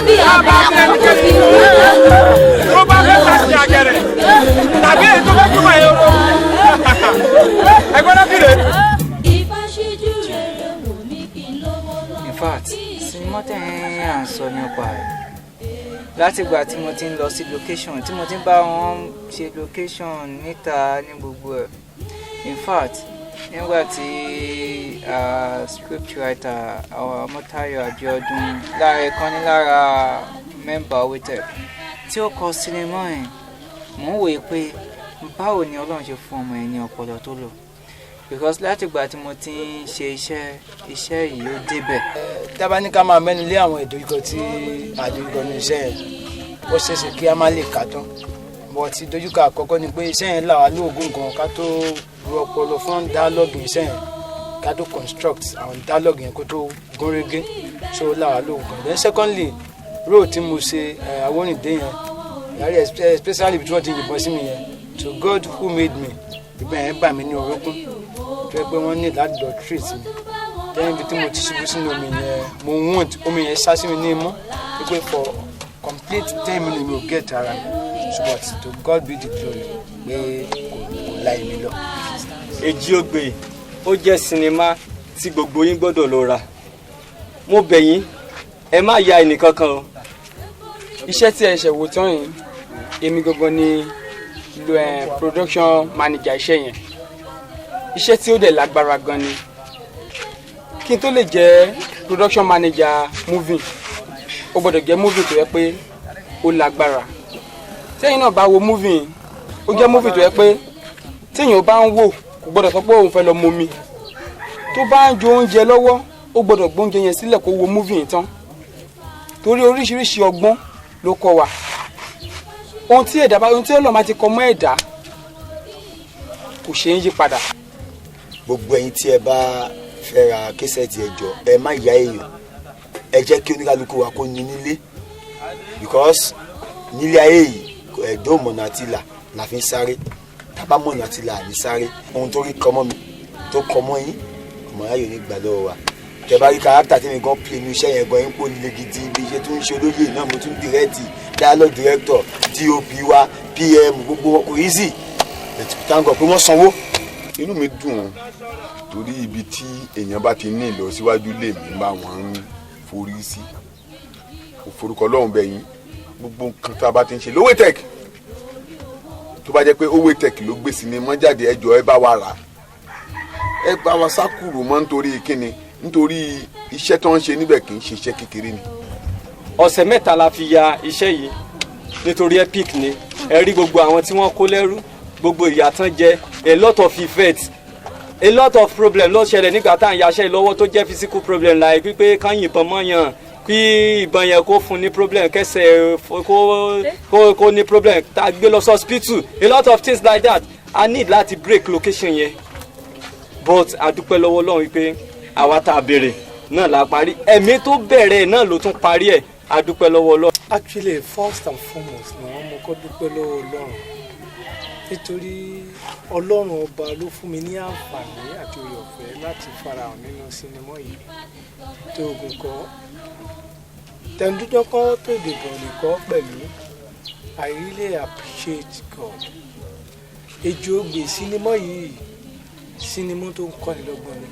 bí ọbẹ̀ àkókò fi rú. tó bá fẹ́ láti àgẹ̀rẹ̀ tàbí èyí tó fẹ́ kí wọ́n yẹn ẹgbẹ́ náà kiri. In fact sinimá tẹ̀yìn à ń sọ nípa ẹ̀ látìgbà tí mo ti ń lọ sí location tí mo ti ń bá wọn ṣe location níta ní gbogbo ẹ̀. In fact nígbà tí scriptwriter Mọ́táyọ̀ Abíọ́dún lára ẹ̀kan ní lára mẹ́mbà Owótẹ̀ tí ó kọ sinimá ẹ̀ mò ń wòye pé báwo ni Ọlọ́run ṣe fún ọmọ ẹ̀ ní ọpọlọ tó lò because látìgbà tí mo ti ń ṣe iṣẹ́ yìí ó débẹ̀. tábà ní ká máa mẹ́nu lé àwọn ìdojúkọ tí àdojúkọ ní iṣẹ́ yẹn ó ṣeéṣe kí a má lè kà tán bọ̀ tí ìdojúkọ àkọ́kọ́ ni pé iṣẹ́ yẹn là wá lóògùn gan ká tó ru ọpọlọ fún dialogue iṣẹ́ yẹn ká tó construct àwọn dialogue yẹn kó tó gúnrégé so là wá lóògùn gan. Then secondly role tí mo ṣe Awórìndé yẹn yàrá especially bí tí wọ́n ti yìnbọn sí mi yẹn to God who made me ìgbà yẹn bà mí ní orókún tó yẹ pé wọ́n ní láti lọ treat mi lẹ́yìn ibi tí mo ti ṣubú sínú omi yẹn mo wound omi yẹn sá sí mi ní imú wípé for complete 10 minutes mi ò get ara but to God be the glory pé kò láì mi lọ. Èjì Ògbè ó jẹ́ sinimá tí gbogbo yín gbọ́dọ̀ lọ ra mo bẹ̀ yín ẹ má ya ẹnìkankan o. Iṣẹ́ tí ẹ ṣe wò tán yìí èmi gangan ni production manager iṣẹ́ yẹn iṣẹ́ tí ó dẹ̀ lágbára gan ni kí n tó lè jẹ́ production manager movie ó gbọ́dọ̀ jẹ́ movie tó yẹ pé ó lágbára tẹ́yìn náà bá wo movie ó jẹ́ movie tó yẹ pé téèyàn bá ń wò kò gbọ́dọ̀ sọ pé òun fẹ́ lọ momi tó bá ń jẹ oúnjẹ lọ́wọ́ ó gbọ́dọ̀ gbóúnjẹ yẹn sílẹ̀ kó wo movie yẹn tán torí oríṣiríṣi ọgbọ́n ló kọ́ wa ohun tí Ọlọ́run máa ti kọ mọ́ ẹ̀dá kò ṣe ń yí padà. gbogbo ẹ̀yin tí ẹ bá fẹ́ ra késẹ̀tì ẹjọ́ ẹ má yá èèyàn ẹ jẹ́ kí oníkálukú wa kó ní nílé because nílé ayé yìí ẹ̀dọ́ mọ̀nà àti ìlà la fi ń sáré tábà mọ̀nà àti ìlà ní sáré ohun tó rí kọmọ́ mi tó kọmọ́ yín ọmọ ayò ní gbà lọ́wọ́ wa tẹ́bá rí kárátà tí mi gan play ní iṣẹ́ yẹn gan yín kó nílé gidi ibi iṣẹ́ tó ń ṣe olóyè náà mo tún direct dialogue director DOP wa PM gbogbo wọn kò easy ẹ̀tì tàǹgọ̀ pé wọ́n sanwó. inú mi dùn torí ibi tí èèyàn bá ti ní ìlọsíwájú lè mí bá wọn ń forí sí òforúkọ lọ́hùn bẹ́yìn gbogbo nǹkan tá a bá ti ń ṣe lówétech tó bá jẹ́ pé owétech ló gbé sinimá jáde ẹjọ́ ẹ bá wa rà ẹ bá wa sákùrù mọ́ nítorí kíni nítorí iṣẹ́ tó ń ṣe níbẹ̀ kì í ṣe iṣẹ́ kékeré ni. ọ̀sẹ̀ mẹ́ta la fi ya iṣẹ́ yìí nítorí epic ni ẹ rí gbogbo àwọn tí wọ́n kó lẹ́rú gbogbo ìyàtọ̀ jẹ a lot of effects a lot of problem ló ṣẹlẹ̀ nígbà tá à ń yaṣẹ́ lọ́wọ́ tó jẹ́ physical problem like pípé ká yìnbọn mọ́yàn kí ìbọn yẹn kó fún ní problem kẹsẹ̀ kó ní problem tá a gbé lọ sí hospital a lot of things like that I need láti break location yẹn but a dúpẹ́ lọ́wọ́ Ọlọ́run wípé àwa tá a bẹ̀rẹ̀ náà la parí ẹ̀mí tó bẹ̀rẹ̀ náà ló tún parí ẹ̀ a dúpẹ́ lọ́wọ́ Ọlọ́run. Actually first and foremost ni wọ́n mọ̀ kó dúpẹ́ lọ́wọ́ Ọlọ́run nítorí Ọlọ́run ọba ló fún mi ní àǹfààní àti oore ọ̀fẹ́ láti farahàn nínú sinimá yìí tó ogun kọ́ tẹ̀ndújọ́ kọ́ tó dìbò lè kọ́ pẹ̀lú I really appreciate God. Èjì Ògbè sinimá yìí sinimá tó ń kọ́ni lọ́gbọ́n ni.